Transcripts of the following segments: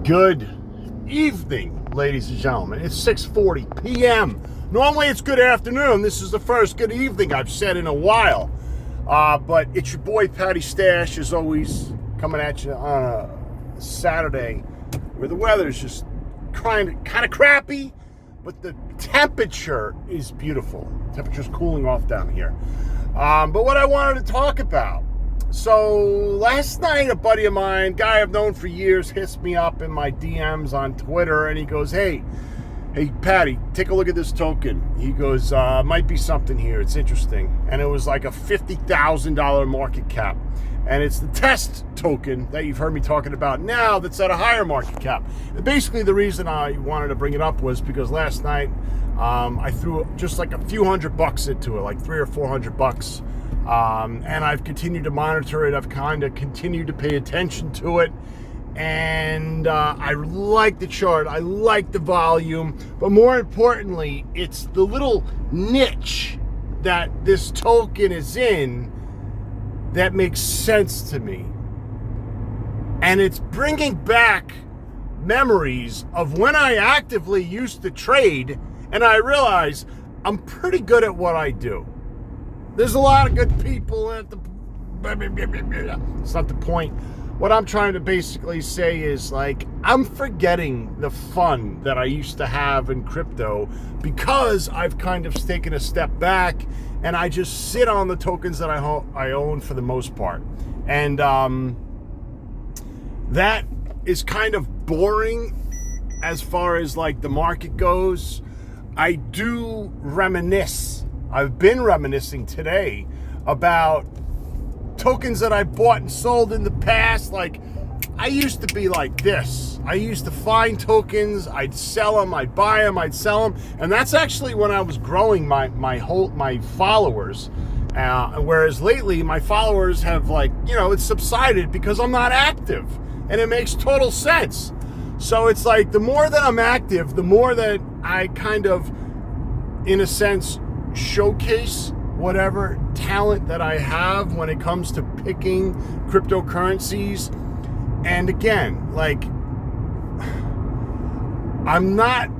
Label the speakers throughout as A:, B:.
A: Good evening, ladies and gentlemen. It's 6:40 p.m. Normally it's good afternoon. This is the first good evening I've said in a while. But it's your boy Patty Stash, as always, coming at you on a Saturday where the weather's just kind of crappy, but the temperature is beautiful. The temperature's cooling off down here. But what I wanted to talk about, so last night a buddy of mine, guy I've known for years, hits me up in my DMs on Twitter, and he goes, hey Patty, take a look at this token. He goes, might be something here, it's interesting. And it was like a $50,000 market cap, and it's the test token that you've heard me talking about now that's at a higher market cap. And basically the reason I wanted to bring it up was because last night I threw just like a few $100 into it, like $300 or $400. And I've continued to monitor it. I've kind of continued to pay attention to it. And I like the chart. I like the volume. But more importantly, it's the little niche that this token is in that makes sense to me. And it's bringing back memories of when I actively used to trade, and I realize I'm pretty good at what I do. There's a lot of good people at the... It's not the point. What I'm trying to basically say is, like, I'm forgetting the fun that I used to have in crypto because I've kind of taken a step back and I just sit on the tokens that I own for the most part. And that is kind of boring as far as, like, the market goes. I do reminisce. I've been reminiscing today about tokens that I bought and sold in the past. Like, I used to be like this. I used to find tokens, I'd sell them, I'd buy them, I'd sell them. And that's actually when I was growing my followers. Whereas lately, my followers have, like, it's subsided because I'm not active. And it makes total sense. So it's like, the more that I'm active, the more that I kind of, in a sense, showcase whatever talent that I have when it comes to picking cryptocurrencies. And again, like, I'm not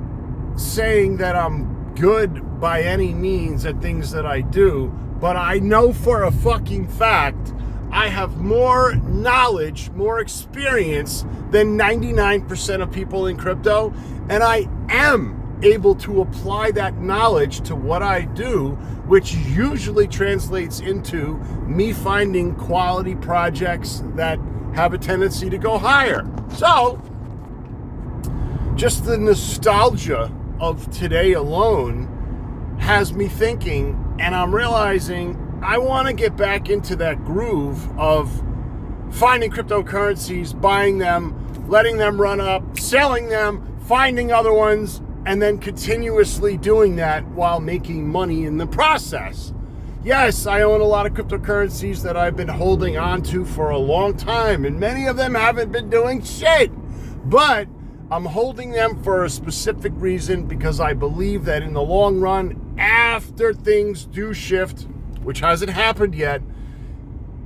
A: saying that I'm good by any means at things that I do, but I know for a fucking fact I have more knowledge, more experience than 99% of people in crypto, and I am able to apply that knowledge to what I do, which usually translates into me finding quality projects that have a tendency to go higher. So, just the nostalgia of today alone has me thinking, and I'm realizing I want to get back into that groove of finding cryptocurrencies, buying them, letting them run up, selling them, finding other ones, and then continuously doing that while making money in the process. Yes, I own a lot of cryptocurrencies that I've been holding on to for a long time, and many of them haven't been doing shit. But I'm holding them for a specific reason, because I believe that in the long run, after things do shift, which hasn't happened yet,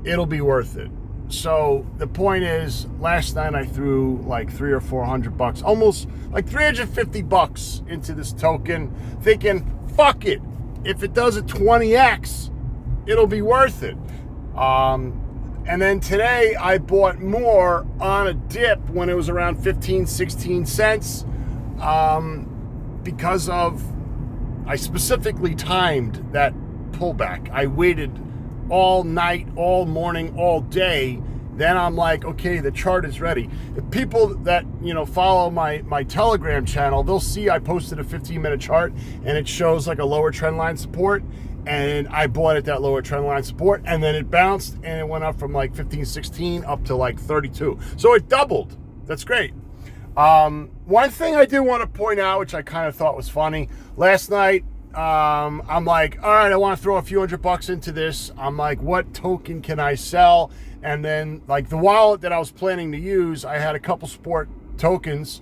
A: it'll be worth it. So the point is, last night I threw like $300 or $400, almost like $350 into this token, thinking, fuck it, if it does a 20x, it'll be worth it. And then today I bought more on a dip when it was around 15, 16 cents, because I specifically timed that pullback. I waited all night, all morning, all day. Then I'm like, okay, the chart is ready. If people that, follow my Telegram channel, they'll see I posted a 15-minute chart and it shows like a lower trend line support, and I bought at that lower trend line support, and then it bounced and it went up from like 15, 16 up to like 32. So it doubled. That's great. One thing I do want to point out, which I kind of thought was funny, last night, I'm like, all right, I want to throw a few $100 into this. I'm like, what token can I sell? And then, like, the wallet that I was planning to use, I had a couple sport tokens.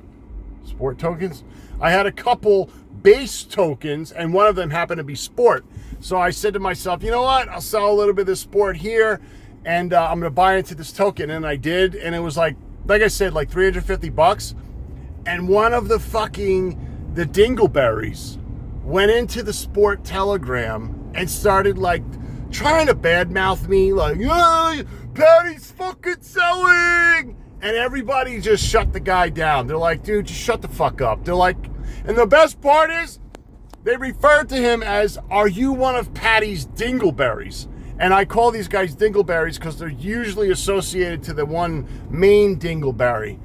A: I had a couple base tokens, and one of them happened to be sport. So I said to myself, you know what? I'll sell a little bit of this sport here, and I'm going to buy into this token. And I did, and it was like I said, like $350. And one of the dingleberries went into the Sport Telegram and started like trying to badmouth me, like, "Yeah, Patty's fucking selling," and everybody just shut the guy down. They're like, "Dude, just shut the fuck up." They're like, and the best part is, they referred to him as, "Are you one of Patty's dingleberries?" And I call these guys dingleberries because they're usually associated to the one main dingleberry,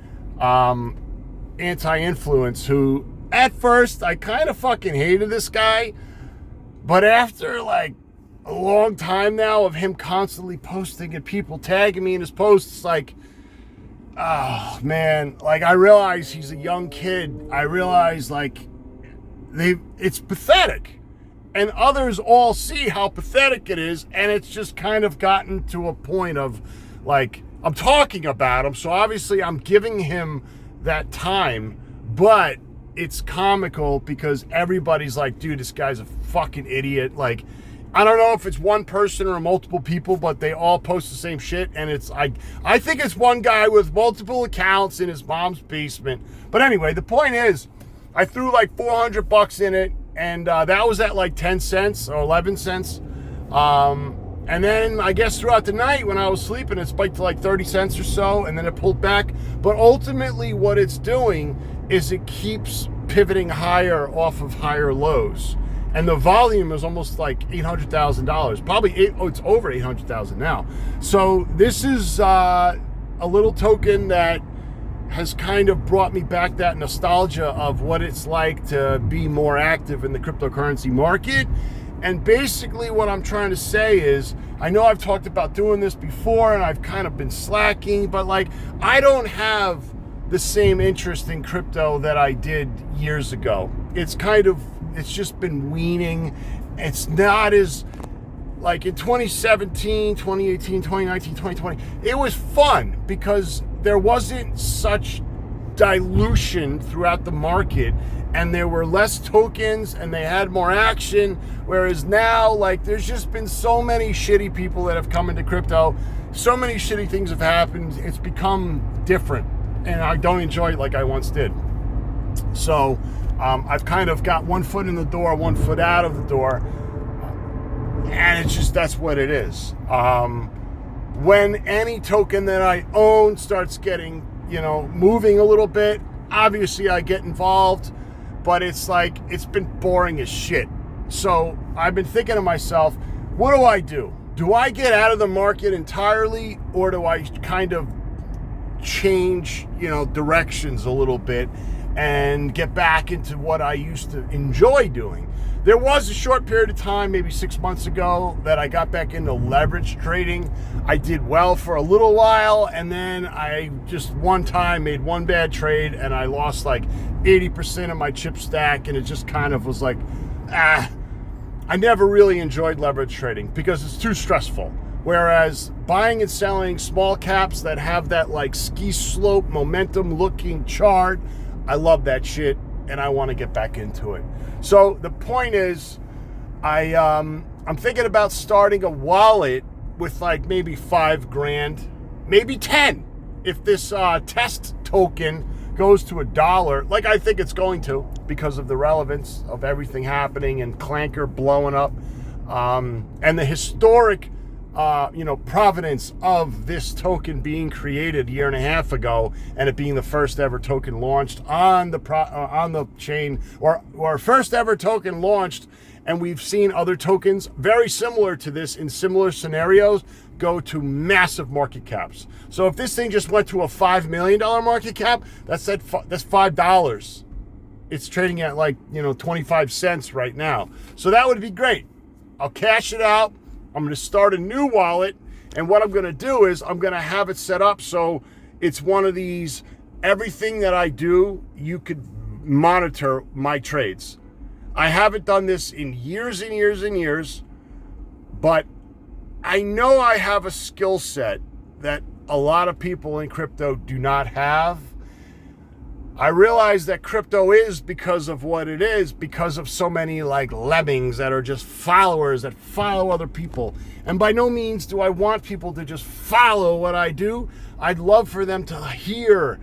A: anti-influence, who at first I kind of fucking hated this guy, but after like a long time now of him constantly posting and people tagging me in his posts, like, oh man, like I realize he's a young kid. I realize like it's pathetic, and others all see how pathetic it is, and it's just kind of gotten to a point of like, I'm talking about him, so obviously I'm giving him that time, but it's comical because everybody's like, "Dude, this guy's a fucking idiot." Like, I don't know if it's one person or multiple people, but they all post the same shit, and it's I think it's one guy with multiple accounts in his mom's basement. But anyway, the point is, I threw like $400 in it, and that was at like 10 cents or 11 cents. And then I guess throughout the night when I was sleeping, it spiked to like 30 cents or so, and then it pulled back. But ultimately what it's doing is it keeps pivoting higher off of higher lows. And the volume is almost like $800,000. Probably it's over 800,000 now. So this is a little token that has kind of brought me back that nostalgia of what it's like to be more active in the cryptocurrency market. And basically what I'm trying to say is, I know I've talked about doing this before and I've kind of been slacking, but like, I don't have the same interest in crypto that I did years ago. It's just been weaning. It's not as, like in 2017, 2018, 2019, 2020, it was fun because there wasn't such dilution throughout the market, and there were less tokens and they had more action. Whereas now, like, there's just been so many shitty people that have come into crypto. So many shitty things have happened. It's become different, and I don't enjoy it like I once did. So I've kind of got one foot in the door, one foot out of the door, and it's just, that's what it is. When any token that I own starts getting, moving a little bit, obviously I get involved, but it's like, it's been boring as shit. So I've been thinking to myself, what do I do? Do I get out of the market entirely, or do I kind of change, directions a little bit and get back into what I used to enjoy doing? There was a short period of time, maybe 6 months ago, that I got back into leverage trading. I did well for a little while, and then I just one time made one bad trade and I lost like 80% of my chip stack, and it just kind of was like, I never really enjoyed leverage trading because it's too stressful. Whereas buying and selling small caps that have that like ski slope momentum looking chart, I love that shit, and I want to get back into it. So the point is, I'm thinking about starting a wallet with like maybe $5,000, maybe 10, if this test token goes to $1, like I think it's going to, because of the relevance of everything happening and Clanker blowing up, and the historic provenance of this token being created a year and a half ago, and it being the first ever token launched on the chain, or first ever token launched. And we've seen other tokens very similar to this in similar scenarios go to massive market caps. So if this thing just went to a $5 million market cap, that's $5. It's trading at like 25 cents right now. So that would be great. I'll cash it out. I'm going to start a new wallet, and what I'm going to do is I'm going to have it set up so it's one of these, everything that I do, you could monitor my trades. I haven't done this in years and years and years, but I know I have a skill set that a lot of people in crypto do not have. I realize that crypto is, because of what it is, because of so many like lemmings that are just followers that follow other people. And by no means do I want people to just follow what I do. I'd love for them to hear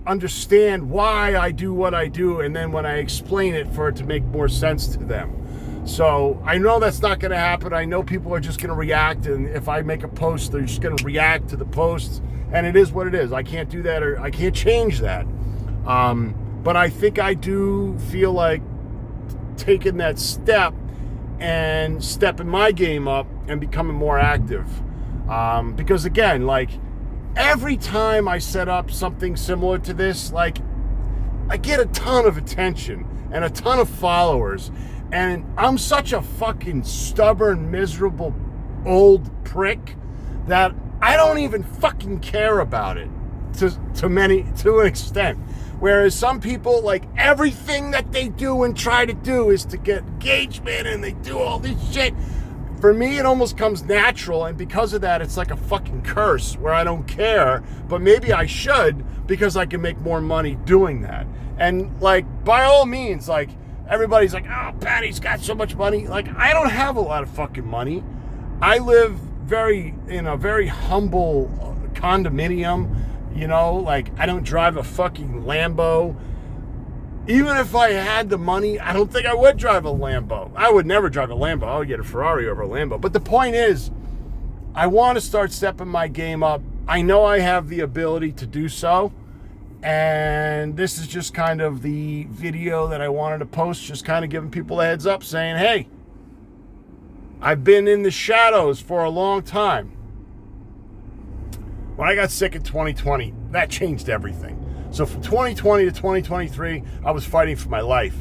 A: understand why I do what I do, and then when I explain it, for it to make more sense to them. So I know that's not going to happen. I know people are just going to react, and if I make a post, they're just going to react to the posts, and it is what it is. I can't do that, or I can't change that. But I think I do feel like taking that step and stepping my game up and becoming more active. Because again, like, every time I set up something similar to this, like, I get a ton of attention and a ton of followers. And I'm such a fucking stubborn, miserable, old prick that I don't even fucking care about it to an extent. Whereas some people, like, everything that they do and try to do is to get engagement, and they do all this shit. For me, it almost comes natural, and because of that, it's like a fucking curse where I don't care, but maybe I should, because I can make more money doing that. And, like, by all means, like, everybody's like, oh, Patty's got so much money. Like, I don't have a lot of fucking money. I live in a very humble condominium, you know, like, I don't drive a fucking Lambo. Even if I had the money, I don't think I would drive a Lambo. I would never drive a Lambo. I would get a Ferrari over a Lambo. But the point is, I want to start stepping my game up. I know I have the ability to do so. And this is just kind of the video that I wanted to post, just kind of giving people a heads up, saying, hey, I've been in the shadows for a long time. When I got sick in 2020, that changed everything. So from 2020 to 2023, I was fighting for my life.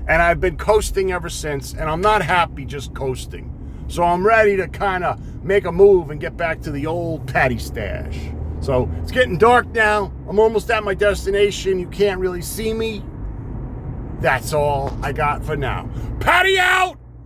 A: And I've been coasting ever since, and I'm not happy just coasting. So I'm ready to kind of make a move and get back to the old Patty stash. So it's getting dark now. I'm almost at my destination. You can't really see me. That's all I got for now. Patty out!